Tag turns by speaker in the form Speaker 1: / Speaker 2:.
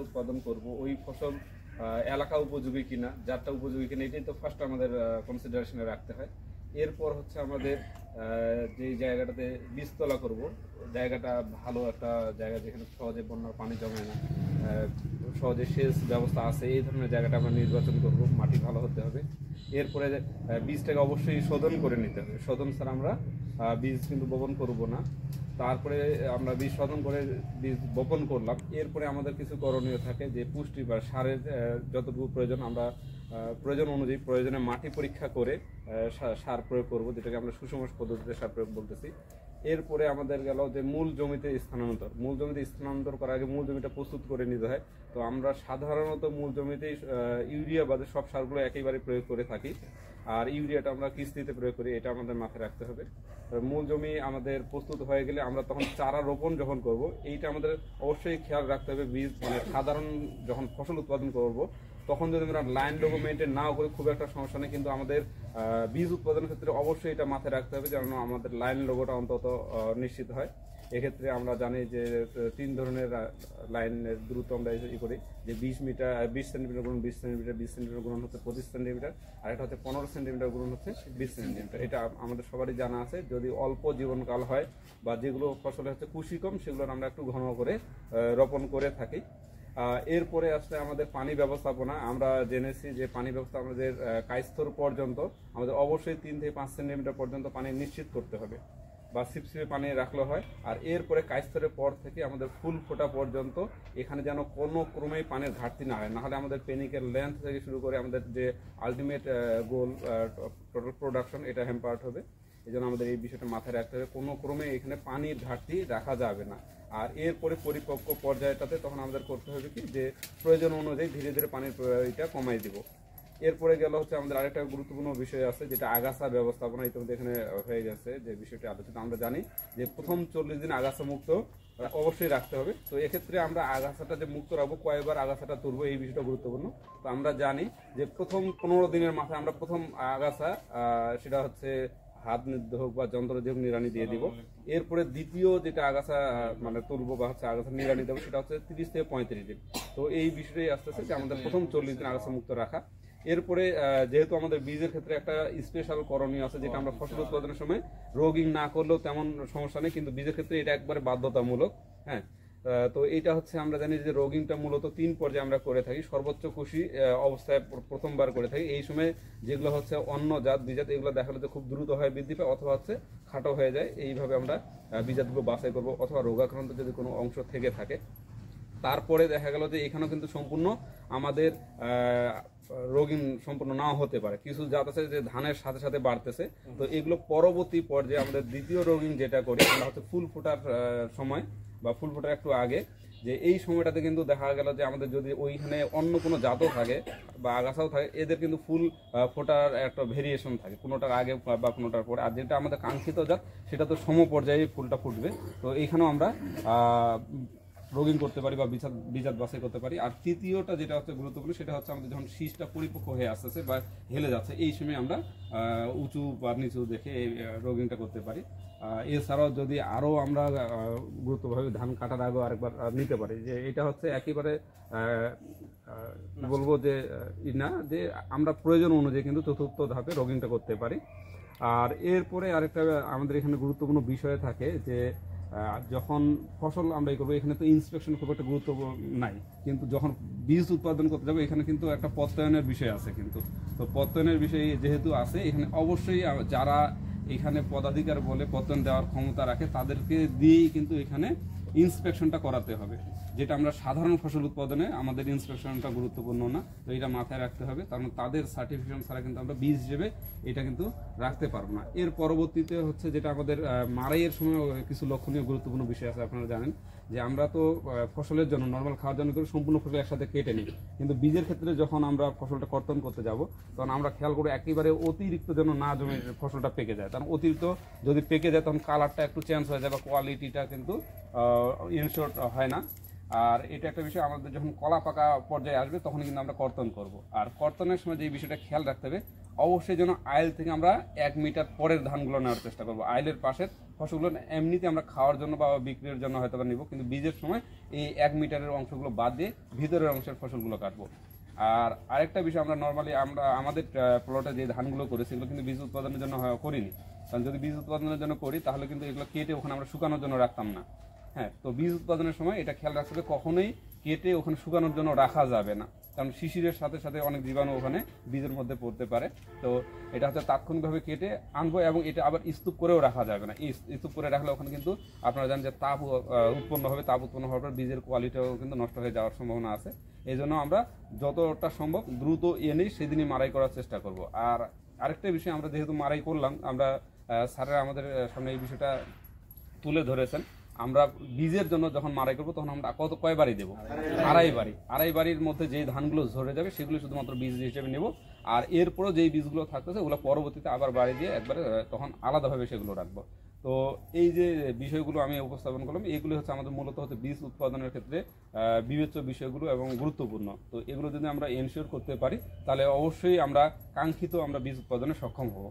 Speaker 1: উৎপাদন করব ওই ফসল এলাকা উপযোগী কিনা, জাতটা উপযোগী কিনা, এটাই তো ফার্স্ট আমাদের কনসিডারেশনে রাখতে হয়। এরপর হচ্ছে আমাদের যে জায়গাটাতে বীজতলা করব, জায়গাটা ভালো একটা জায়গা যেখানে সহজে বন্যার পানি জমে না, সহজে সেচ ব্যবস্থা আছে, এই ধরনের জায়গাটা আমরা নির্বাচন করব। মাটি ভালো হতে হবে। এরপরে বীজটাকে অবশ্যই শোধন করে নিতে হবে, শোধন ছাড়া আমরা বীজ কিন্তু বপন করব না। তারপরে আমরা বীজ শোধন করে বীজ বপন করলাম। এরপরে আমাদের কিছু করণীয় থাকে, যে পুষ্টি বা সারের যতটুকু প্রয়োজন আমরা প্রয়োজন অনুযায়ী প্রয়োজনে মাটি পরীক্ষা করে সার প্রয়োগ করব, যেটাকে আমরা সুষম পদ্ধতিতে সার প্রয়োগ বলতেছি। এরপরে আমাদের গেল যে মূল জমিতে স্থানান্তর করার আগে মূল জমিটা প্রস্তুত করে নিতে হয়। তো আমরা সাধারণত মূল জমিতেই ইউরিয়া বাদে সব সারগুলো একেবারে প্রয়োগ করে থাকি, আর ইউরিয়াটা আমরা কিস্তিতে প্রয়োগ করি, এটা আমাদের মাথায় রাখতে হবে। মূল জমি আমাদের প্রস্তুত হয়ে গেলে আমরা তখন চারা রোপণ যখন করব, এইটা আমাদের অবশ্যই খেয়াল রাখতে হবে। বীজ মানে সাধারণ যখন ফসল উৎপাদন করব তখন যদি আমরা লাইন লোগো মেনটেন নাও করি খুব একটা সমস্যা নেই, কিন্তু আমাদের বীজ উৎপাদনের ক্ষেত্রে অবশ্যই এটা মাথায় রাখতে হবে যেন আমাদের লাইন লোগোটা অন্তত নিশ্চিত হয়। এক্ষেত্রে আমরা জানি যে 3 ধরনের লাইনের দূরত্ব আমরা করি, যে 20 সেন্টিমিটার গুণ 20 সেন্টিমিটার, 20 সেন্টিমিটার গুণ হচ্ছে 25 সেন্টিমিটার, আর এটা হচ্ছে 15 সেন্টিমিটার গুণ হচ্ছে 20 সেন্টিমিটার। এটা আমাদের সবারই জানা আছে। যদি অল্প জীবনকাল হয় বা যেগুলো ফসলে হচ্ছে কুশি কম, সেগুলো আমরা একটু ঘন করে রোপণ করে থাকি। এরপরে আসলে আমাদের পানি ব্যবস্থাপনা। আমরা জেনেছি যে পানি ব্যবস্থা আমাদের কায়স্থর পর্যন্ত আমাদের অবশ্যই 3 থেকে 5 সেন্টিমিটার পর্যন্ত পানি নিশ্চিত করতে হবে, বা ছিপছিপে পানি রাখলে হয়। আর এরপরে কায়স্থরের পর থেকে আমাদের ফুল ফোটা পর্যন্ত এখানে যেন কোনো ক্রমেই পানির ঘাটতি না হয়, নাহলে আমাদের পেনিকের লেন্থ থেকে শুরু করে আমাদের যে আলটিমেট গোল টোটাল প্রোডাকশন, এটা হ্যাম্পার্ড হবে। এই জন্য আমাদের এই বিষয়টা মাথায় রাখতে হবে, কোনো ক্রমে এখানে পানির ঘাটতি রাখা যাবে না। আর এরপরে পরিপক্ক পর্যায়টাতে তখন আমাদের করতে হবে কি, যে প্রয়োজন অনুযায়ী ধীরে ধীরে পানির এটা কমাই দিব। এরপরে গেল হচ্ছে আমাদের আরেকটা গুরুত্বপূর্ণ বিষয় আছে, যেটা আগাছা ব্যবস্থাপনা। ইতিমধ্যে এখানে হয়ে গেছে যে বিষয়টি আলোচিত। আমরা জানি যে প্রথম 40 দিন আগাছা মুক্ত অবশ্যই রাখতে হবে। তো এক্ষেত্রে আমরা আগাছাটা যে মুক্ত রাখবো, কয়েকবার আগাছাটা তুলবো, এই বিষয়টা গুরুত্বপূর্ণ। তো আমরা জানি যে প্রথম 15 দিনের মাথায় আমরা প্রথম আগাছা সেটা হচ্ছে হাত নির্দ হোক বা যন্ত্র দিয়ে নিড়ানি দিয়ে দিব। এরপরে দ্বিতীয় যেটা আগাছা মানে তুলবো বা হচ্ছে আগাছা নিড়ানি দেবো, সেটা হচ্ছে 30 থেকে 35 দিন। তো এই বিষয়টাই আস্তে আস্তে যে আমাদের প্রথম 40 দিন আগাছা মুক্ত রাখা। এরপরে যেহেতু আমাদের বীজের ক্ষেত্রে একটা স্পেশাল করণীয় আছে, যেটা আমরা ফসল উৎপাদনের সময় রোগিং না করলেও তেমন সমস্যা নেই, কিন্তু বীজের ক্ষেত্রে এটা একবারে বাধ্যতামূলক। হ্যাঁ, তো এটা হচ্ছে আমরা জানি যে রোগিংটা মূলত 3 পর্যায়ে আমরা করে থাকি। সর্বোচ্চ খুশি অবস্থায় প্রথমবার করে থাকি। এই সময় যেগুলো হচ্ছে অন্য জাত বীজাত, এগুলো দেখা যাচ্ছে খুব দ্রুত হয় বৃদ্ধি পায়, অথবা হচ্ছে খাটো হয়ে যায়। এইভাবে আমরা বীজাতগুলো বাছাই করবো, অথবা রোগাক্রান্ত যদি কোনো অংশ থেকে থাকে। তারপরে দেখা গেল যে এখানেও কিন্তু সম্পূর্ণ আমাদের রোগিন সম্পূর্ণ নাও হতে পারে। কিছু জাত আছে যে ধানের সাথে সাথে বাড়তেছে, তো এগুলো পরবর্তী পর্যায়ে আমাদের দ্বিতীয় রোগিন যেটা করি আমরা হচ্ছে ফুল ফোটার সময় বা ফুল ফোটার একটু আগে, যে এই সময়টাতে কিন্তু দেখা গেল যে আমাদের যদি ওইখানে অন্য কোনো জাতও থাকে বা আগাছাও থাকে, এদের কিন্তু ফুল ফোটার একটা ভেরিয়েশন থাকে, কোনোটার আগে বা কোনোটার পরে। আর যেটা আমাদের কাঙ্ক্ষিত জাত সেটা তো সম পর্যায়ে ফুলটা ফুটবে। তো এইখানেও আমরা রোগিং করতে পারি বা বীজাত বাছাই করতে পারি। আর তৃতীয়টা যেটা হচ্ছে গুরুত্বপূর্ণ, সেটা হচ্ছে আমাদের যখন শীষটা পরিপক্ক হয়ে আসতেছে বা হেলে যাচ্ছে, এই সময় আমরা উঁচু বা নিচু দেখে এই রোগিংটা করতে পারি। এছাড়াও যদি আরও আমরা গুরুত্বভাবে ধান কাটার আগেও আরেকবার নিতে পারি, যে এটা হচ্ছে একেবারে বলবো যে না, যে আমরা প্রয়োজন অনুযায়ী কিন্তু চতুর্থ ধাপে রোগিংটা করতে পারি। আর এরপরে আরেকটা আমাদের এখানে গুরুত্বপূর্ণ বিষয় থাকে, যে যখন ফসল আমরা করবো, এখানে তো ইন্সপেকশন খুব একটা গুরুত্ব নাই, কিন্তু যখন বীজ উৎপাদন করতে যাবো এখানে কিন্তু একটা প্রত্যয়নের বিষয় আছে। কিন্তু তো প্রত্যয়নের বিষয় যেহেতু আছে, এখানে অবশ্যই যারা এখানে পদাধিকার বলে প্রত্যয়ন দেওয়ার ক্ষমতা রাখে, তাদেরকে দিয়েই কিন্তু এখানে ইন্সপেকশনটা করাতে হবে। যেটা আমরা সাধারণ ফসল উৎপাদনে আমাদের ইন্সপেকশনটা গুরুত্বপূর্ণ না, তো এটা মাথায় রাখতে হবে, কারণ তাদের সার্টিফিকেশন ছাড়া কিন্তু আমরা বীজ হিসেবে এটা কিন্তু রাখতে পারবো না। এর পরবর্তীতে হচ্ছে যেটা আমাদের মাড়াইয়ের সময় কিছু লক্ষণীয় গুরুত্বপূর্ণ বিষয় আছে। আপনারা জানেন যে আমরা তো ফসলের জন্য নর্মাল খাওয়ার জন্য করে সম্পূর্ণ ফসল একসাথে কেটে নিই, কিন্তু বীজের ক্ষেত্রে যখন আমরা ফসলটা কর্তন করতে যাব, তখন আমরা খেয়াল করে একেবারে অতিরিক্ত যেন না জমে ফসলটা পেকে যায়। কারণ অতিরিক্ত যদি পেকে যায় তখন কালারটা একটু চেঞ্জ হয়ে যায় বা কোয়ালিটিটা কিন্তু ইনশিওর হয় না।
Speaker 2: আর এটা একটা বিষয়, আমাদের যখন কলা পাকা পর্যায়ে আসবে তখন কিন্তু আমরা কর্তন করব। আর কর্তনের সময় যে বিষয়টা খেয়াল রাখতে হবে, অবশ্যই যেন আইল থেকে আমরা 1 মিটার পরের ধানগুলো নেওয়ার চেষ্টা করব। আইলের পাশের ফসলগুলো এমনিতে আমরা খাওয়ার জন্য বা বিক্রির জন্য হয়তো বা নিব, কিন্তু বীজের সময় এই 1 মিটারের অংশগুলো বাদ দিয়ে ভিতরের অংশের ফসলগুলো কাটবো। আর আরেকটা বিষয়, আমরা নর্মালি আমাদের প্লটে যে ধানগুলো করি সেগুলো কিন্তু বীজ উৎপাদনের জন্য করিনি। কারণ যদি বীজ উৎপাদনের জন্য করি তাহলে কিন্তু এগুলো কেটে ওখানে আমরা শুকানোর জন্য রাখতাম না। হ্যাঁ, তো বীজ উৎপাদনের সময় এটা খেয়াল রাখতে হবে, কখনোই কেটে ওখানে শুকানোর জন্য রাখা যাবে না, কারণ শিশিরের সাথে সাথে অনেক জীবাণু ওখানে বীজের মধ্যে পড়তে পারে। তো এটা হচ্ছে তাৎক্ষণিকভাবে কেটে আনবো, এবং এটা আবার স্তূপ করেও রাখা যাবে না। স্তূপ করে রাখলে ওখানে কিন্তু আপনারা জানেন যে তাপ উৎপন্ন হবে, তাপ উৎপন্ন হওয়ার পর বীজের কোয়ালিটিও কিন্তু নষ্ট হয়ে যাওয়ার সম্ভাবনা আছে। এই জন্য আমরা যতটা সম্ভব দ্রুত এনেই সেদিনই মারাই করার চেষ্টা করব। আর আরেকটা বিষয়, আমরা যেহেতু মারাই করলাম, আমরা স্যারেরা আমাদের সামনে এই বিষয়টা তুলে ধরেছেন, আমরা বীজের জন্য যখন মারাই করবো তখন আমরা কয় বাড়ি দেবো? আড়াই বাড়ির মধ্যে যে ধানগুলো ঝরে যাবে সেগুলো শুধুমাত্র বীজ হিসেবে নেব। আর এরপরও যেই বীজগুলো থাকতেছে ওগুলো পরবর্তীতে আবার বাড়ি দিয়ে একবারে তখন আলাদাভাবে সেগুলো রাখবো। তো এই যে বিষয়গুলো আমি উপস্থাপন করলাম, এগুলো হচ্ছে আমাদের মূলত হচ্ছে বীজ উৎপাদনের ক্ষেত্রে বিবেচ্য বিষয়গুলো এবং গুরুত্বপূর্ণ। তো এগুলো যদি আমরা এনশিওর করতে পারি তাহলে অবশ্যই আমরা কাঙ্ক্ষিত বীজ উৎপাদনে সক্ষম হব।